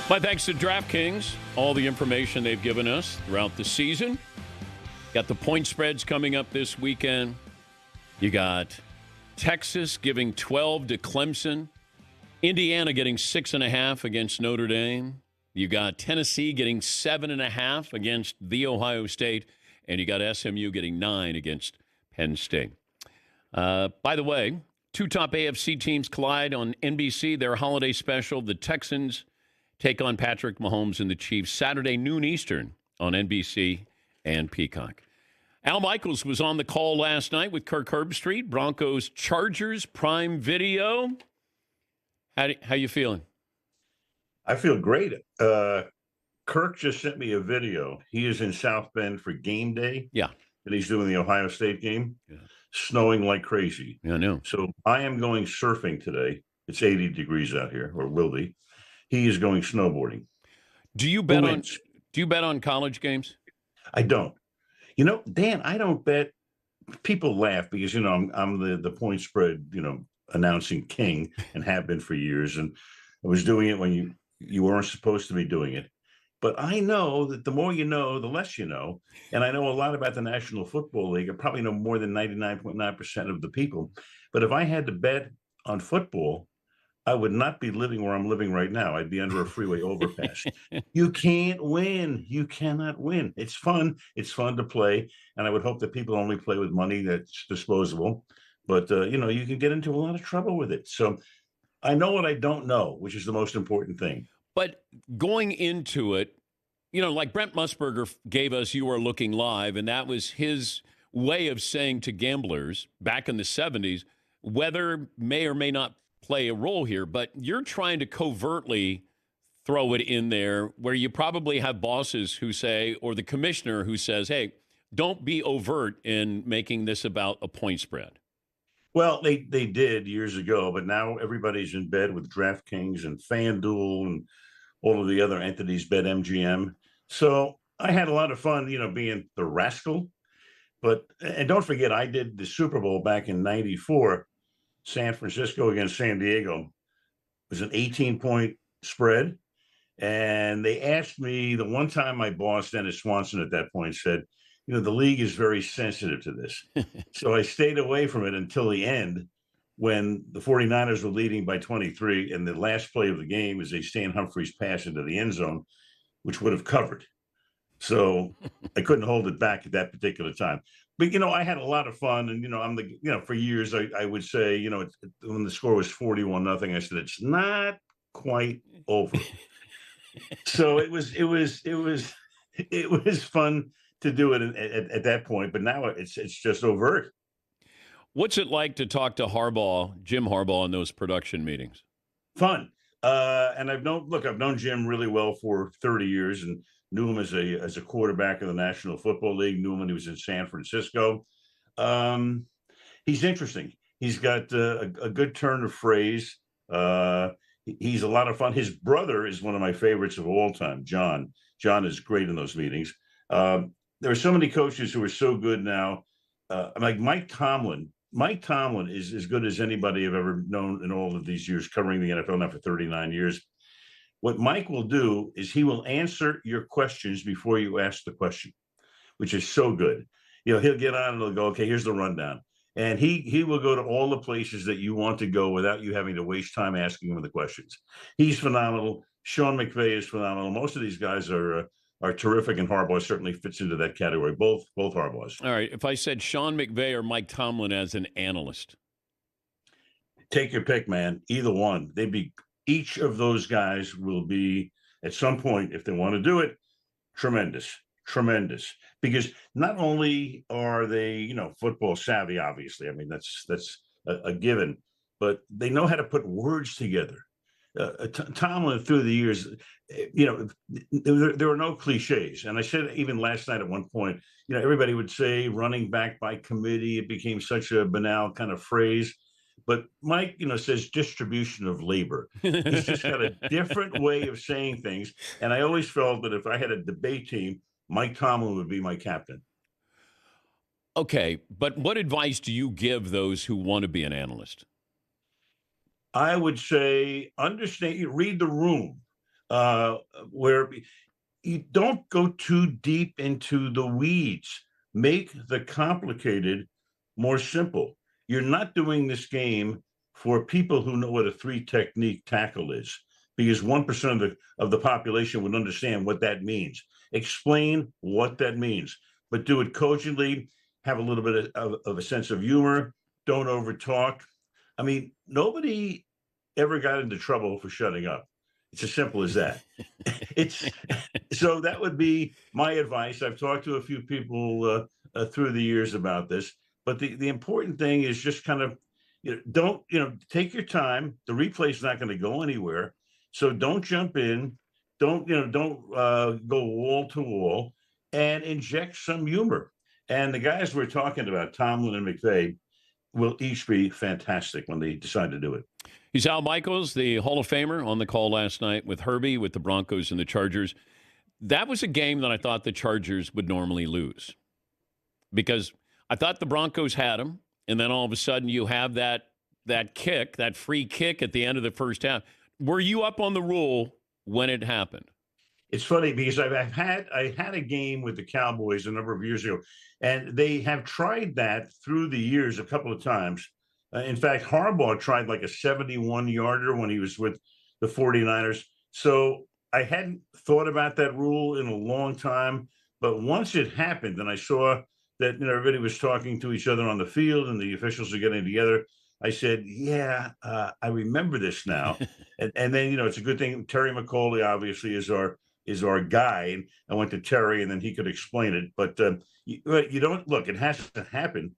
My thanks to DraftKings, all the information they've given us throughout the season. Got the point spreads coming up this weekend. You got Texas giving 12 to Clemson. Indiana getting 6.5 against Notre Dame. You got Tennessee getting 7.5 against The Ohio State. And you got SMU getting 9 against Penn State. By the way, two top AFC teams collide on NBC. Their holiday special, the Texans take on Patrick Mahomes and the Chiefs Saturday, noon Eastern on NBC and Peacock. Al Michaels was on the call last night with Kirk Herbstreit, Broncos Chargers Prime Video. How you feeling? I feel great. Kirk just sent me a video. He is in South Bend for game day. Yeah. And he's doing the Ohio State game. Yeah. Snowing like crazy. Yeah, I know. So I am going surfing today. It's 80 degrees out here, or will be. He is going snowboarding. Do you bet on college games? I don't. Dan, I don't bet. People laugh because I'm the point spread announcing king and have been for years, and I was doing it when you weren't supposed to be doing it. But I know that the more you know, the less you know, and I know a lot about the National Football League. I probably know more than 99.9% of the people. But if I had to bet on football, I would not be living where I'm living right now. I'd be under a freeway overpass. You can't win. You cannot win. It's fun. It's fun to play. And I would hope that people only play with money that's disposable. But, you can get into a lot of trouble with it. So I know what I don't know, which is the most important thing. But going into it, like Brent Musburger gave us You Are Looking Live, and that was his way of saying to gamblers back in the 70s, weather may or may not play a role here, but you're trying to covertly throw it in there where you probably have bosses who say, or the commissioner who says, hey, don't be overt in making this about a point spread. Well, they did years ago, but now everybody's in bed with DraftKings and FanDuel and all of the other entities, BetMGM. So I had a lot of fun, being the rascal. And don't forget, I did the Super Bowl back in '94. San Francisco against San Diego. It was an 18-point spread. And they asked me, the one time my boss, Dennis Swanson, at that point said, the league is very sensitive to this. So I stayed away from it until the end when the 49ers were leading by 23. And the last play of the game is a Stan Humphries pass into the end zone, which would have covered. So I couldn't hold it back at that particular time. But, I had a lot of fun. And, for years, I would say, when the score was 41-0, I said, it's not quite over. So it was fun to do it at that point. But now it's just overt. What's it like to talk to Jim Harbaugh in those production meetings? Fun. And I've known Jim really well for 30 years and knew him as a quarterback in the National Football League, knew him when he was in San Francisco. He's interesting. He's got a good turn of phrase. He's a lot of fun. His brother is one of my favorites of all time, John. John is great in those meetings. There are so many coaches who are so good now, like Mike Tomlin. Mike Tomlin is as good as anybody I've ever known in all of these years, covering the NFL now for 39 years. What Mike will do is he will answer your questions before you ask the question, which is so good. He'll get on and he'll go, okay, here's the rundown. And he will go to all the places that you want to go without you having to waste time asking him the questions. He's phenomenal. Sean McVay is phenomenal. Most of these guys are terrific, and Harbaugh certainly fits into that category. Both Harbaughs. All right. If I said Sean McVay or Mike Tomlin as an analyst, take your pick, man. Either one. Each of those guys will be, at some point, if they want to do it, tremendous. Because not only are they, football savvy, obviously. I mean, that's a given, but they know how to put words together. Tomlin, through the years, there were no cliches. And I said even last night at one point, everybody would say running back by committee. It became such a banal kind of phrase. But Mike, says distribution of labor. He's just got a different way of saying things. And I always felt that if I had a debate team, Mike Tomlin would be my captain. Okay, but what advice do you give those who want to be an analyst? I would say read the room. uh, where you don't go too deep into the weeds. Make the complicated more simple. You're not doing this game for people who know what a three technique tackle is, because 1% of the population would understand what that means. Explain what that means, but do it cogently, have a little bit of a sense of humor, don't overtalk. I mean, nobody ever got into trouble for shutting up. It's as simple as that. It's so that would be my advice. I've talked to a few people through the years about this, but the important thing is just kind of, don't, take your time. The replay is not going to go anywhere, so don't jump in. Don't go wall to wall, and inject some humor. And the guys we're talking about, Tomlin and McVay, will each be fantastic when they decide to do it. He's Al Michaels, the Hall of Famer, on the call last night with Herbie, with the Broncos and the Chargers. That was a game that I thought the Chargers would normally lose because I thought the Broncos had them, and then all of a sudden you have that kick, that free kick at the end of the first half. Were you up on the rule when it happened? It's funny because I had a game with the Cowboys a number of years ago, and they have tried that through the years a couple of times. In fact, Harbaugh tried like a 71-yarder when he was with the 49ers. So I hadn't thought about that rule in a long time. But once it happened and I saw that everybody was talking to each other on the field and the officials were getting together, I said, yeah, I remember this now. and then, it's a good thing. Terry McCauley obviously is our guy. And I went to Terry and then he could explain it. But you don't look, it hasn't happened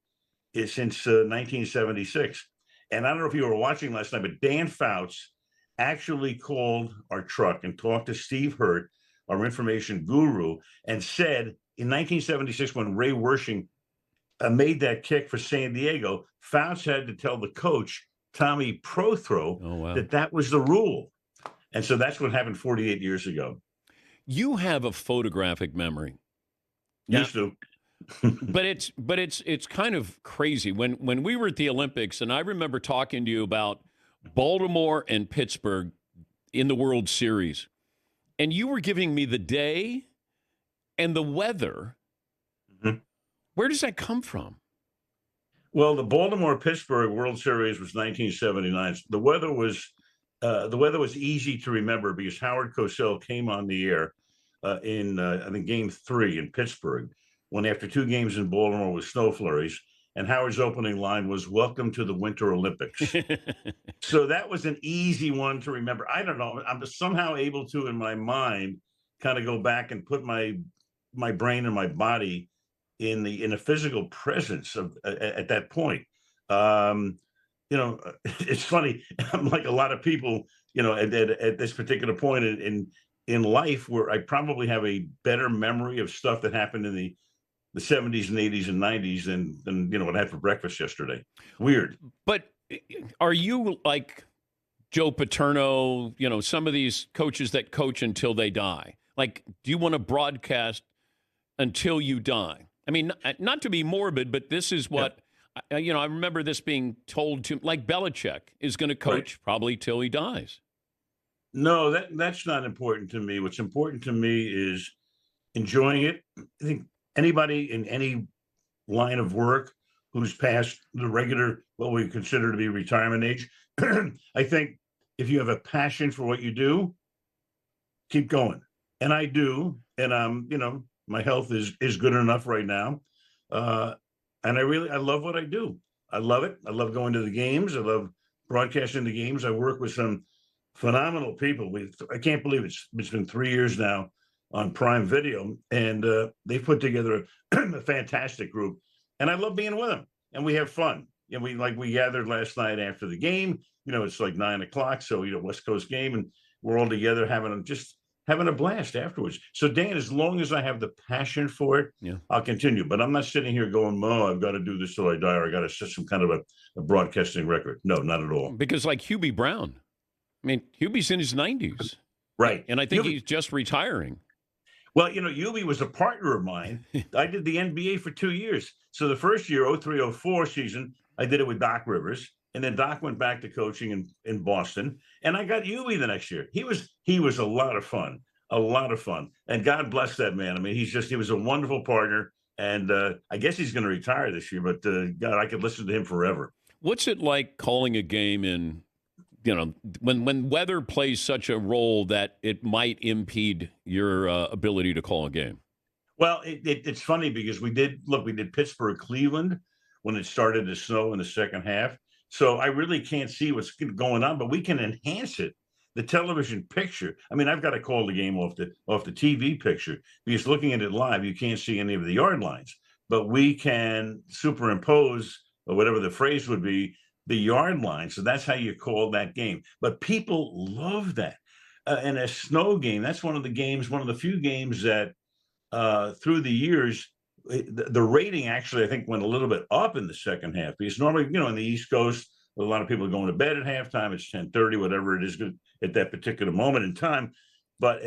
since 1976. And I don't know if you were watching last night, but Dan Fouts actually called our truck and talked to Steve Hurt, our information guru, and said in 1976, when Ray Wersching made that kick for San Diego, Fouts had to tell the coach, Tommy Prothro, that was the rule. And so that's what happened 48 years ago. You have a photographic memory. Used to. but it's kind of crazy when we were at the Olympics, and I remember talking to you about Baltimore and Pittsburgh in the World Series, and you were giving me the day and the weather. Mm-hmm. Where does that come from? Well, the Baltimore-Pittsburgh World Series was 1979. The weather was easy to remember because Howard Cosell came on the air in I think Game 3 in Pittsburgh, when after 2 games in Baltimore with snow flurries, and Howard's opening line was, "Welcome to the Winter Olympics." So that was an easy one to remember. I don't know. I'm somehow able to, in my mind, kind of go back and put my brain and my body in a physical presence of at that point. It's funny. I'm like a lot of people, at this particular point in life, where I probably have a better memory of stuff that happened in the 70s and 80s and 90s than what I had for breakfast yesterday. Weird. But are you like Joe Paterno, some of these coaches that coach until they die? Like, do you want to broadcast until you die? I mean, not to be morbid, but this is what, I remember this being told to, like Belichick is going to coach probably till he dies. No, that's not important to me. What's important to me is enjoying it. I think anybody in any line of work who's past the regular, what we consider to be retirement age, I think if you have a passion for what you do, keep going. And I do. And my health is good enough right now. And I love what I do. I love it. I love going to the games. I love broadcasting the games. I work with some phenomenal people. I can't believe it's been 3 years now on Prime Video, and they put together a fantastic group. And I love being with them, and we have fun. And we gathered last night after the game. It's like 9:00, so West Coast game, and we're all together having a blast afterwards. So Dan, as long as I have the passion for it, I'll continue. But I'm not sitting here going, I've got to do this till I die, or I got to set some kind of a broadcasting record. No, not at all. Because like Hubie Brown, I mean, Hubie's in his 90s. Right. And I think he's just retiring. Well, Hubie was a partner of mine. I did the NBA for 2 years. So the first year, 03-04 season, I did it with Doc Rivers. And then Doc went back to coaching in Boston, and I got Huey the next year. He was a lot of fun, a lot of fun. And God bless that man. I mean, he was a wonderful partner. And I guess he's going to retire this year, but God, I could listen to him forever. What's it like calling a game in, when weather plays such a role that it might impede your ability to call a game? Well, it's funny because we did Pittsburgh, Cleveland when it started to snow in the second half. So I really can't see what's going on, but we can enhance it. The television picture. I mean, I've got to call the game off the TV picture because looking at it live, you can't see any of the yard lines. But we can superimpose, or whatever the phrase would be, the yard line. So that's how you call that game. But people love that. And a snow game, that's one of the few games that through the years, the rating actually, I think, went a little bit up in the second half because normally, in the East Coast, a lot of people are going to bed at halftime. It's 10:30, whatever it is at that particular moment in time. But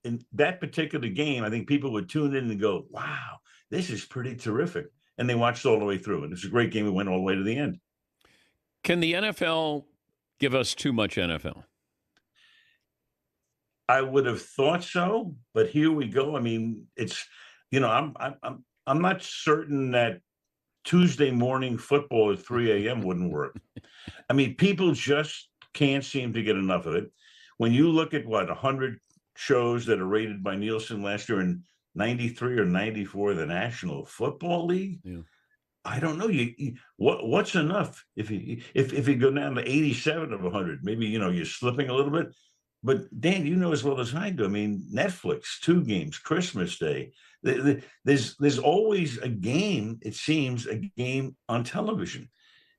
in that particular game, I think people would tune in and go, wow, this is pretty terrific. And they watched all the way through. And it's a great game. We went all the way to the end. Can the NFL give us too much NFL? I would have thought so, but here we go. I mean, it's, I'm not certain that Tuesday morning football at 3 a.m. wouldn't work. I mean, people just can't seem to get enough of it. When you look at 100 shows that are rated by Nielsen last year in 93 or 94, the National Football League, yeah. I don't know. What's enough? If you go down to 87 of 100, maybe, you're slipping a little bit. But Dan, you know as well as I do. I mean, Netflix, 2 games, Christmas Day. There's always a game. It seems a game on television,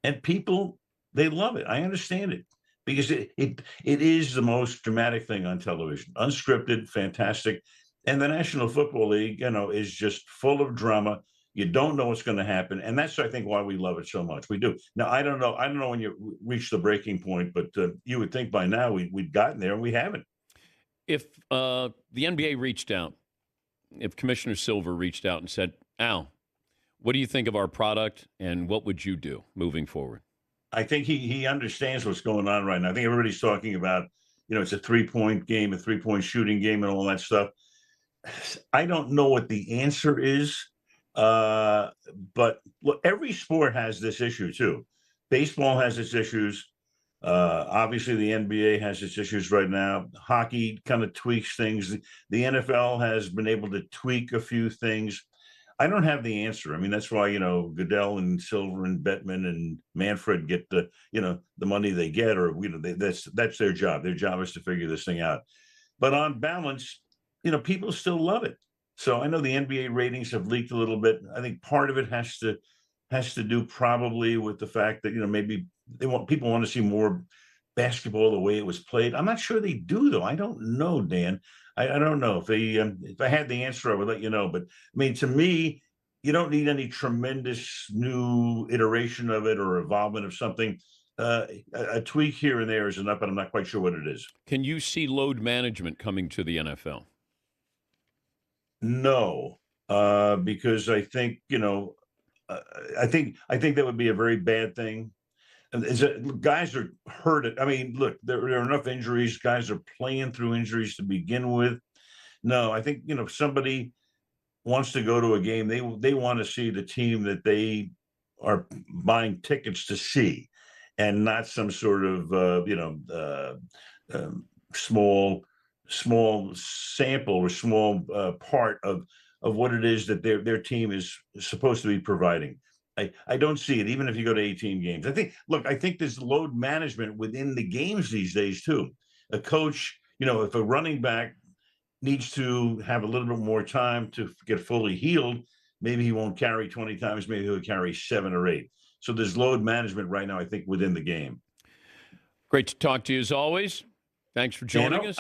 and people, they love it. I understand it because it is the most dramatic thing on television, unscripted, fantastic, and the National Football League, is just full of drama. You don't know what's going to happen, and that's, I think, why we love it so much. We do. Now, I don't know when you reach the breaking point, but you would think by now we'd gotten there, and we haven't. If the NBA reached out, if Commissioner Silver reached out and said, Al, what do you think of our product, and what would you do moving forward? I think he understands what's going on right now. I think everybody's talking about, it's a 3-point game, a 3-point shooting game, and all that stuff. I don't know what the answer is. But look, every sport has this issue too. Baseball has its issues. Obviously, the NBA has its issues right now. Hockey kind of tweaks things. The NFL has been able to tweak a few things. I don't have the answer. I mean, that's why, Goodell and Silver and Bettman and Manfred get the money they get, or, that's their job. Their job is to figure this thing out. But on balance, people still love it. So I know the NBA ratings have leaked a little bit. I think part of it has to do probably with the fact that, maybe people want to see more basketball the way it was played. I'm not sure they do, though. I don't know, Dan. I don't know. If I had the answer, I would let you know. But I mean, to me, you don't need any tremendous new iteration of it or involvement of something. A tweak here and there is enough, but I'm not quite sure what it is. Can you see load management coming to the NFL? No, because I think I think that would be a very bad thing. And guys are hurt. I mean, look, there are enough injuries. Guys are playing through injuries to begin with. No, I think if somebody wants to go to a game, they want to see the team that they are buying tickets to see, and not some sort of small sample or small part of what it is that their team is supposed to be providing. I don't see it, even if you go to 18 games. I think there's load management within the games these days too. A coach, if a running back needs to have a little bit more time to get fully healed, maybe he won't carry 20 times, maybe he'll carry 7 or 8. So there's load management right now, I think, within the game. Great to talk to you as always. Thanks for joining us.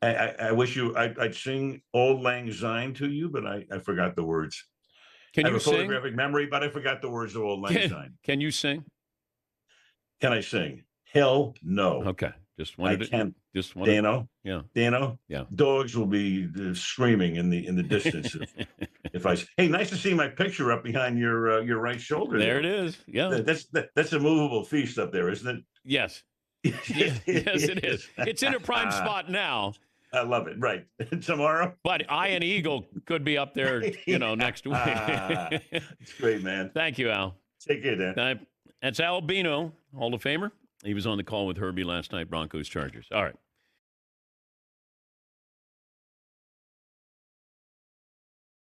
I wish I'd sing Auld Lang Syne to you, but I forgot the words. Can you sing? I have a photographic memory, but I forgot the words of Auld Lang Syne. Can you sing? Can I sing? Hell no. Okay. I can't. Dano? Yeah. Dano? Yeah. Dogs will be screaming in the distance. Hey, nice to see my picture up behind your right shoulder. There it is. Yeah. That's a movable feast up there, isn't it? Yes. Yes, it is. It's in a prime spot now. I love it. Right. Tomorrow. But Ian Eagle could be up there, next week. It's great, man. Thank you, Al. Take care, Dan. That's Al Bino, Hall of Famer. He was on the call with Herbie last night, Broncos Chargers. All right.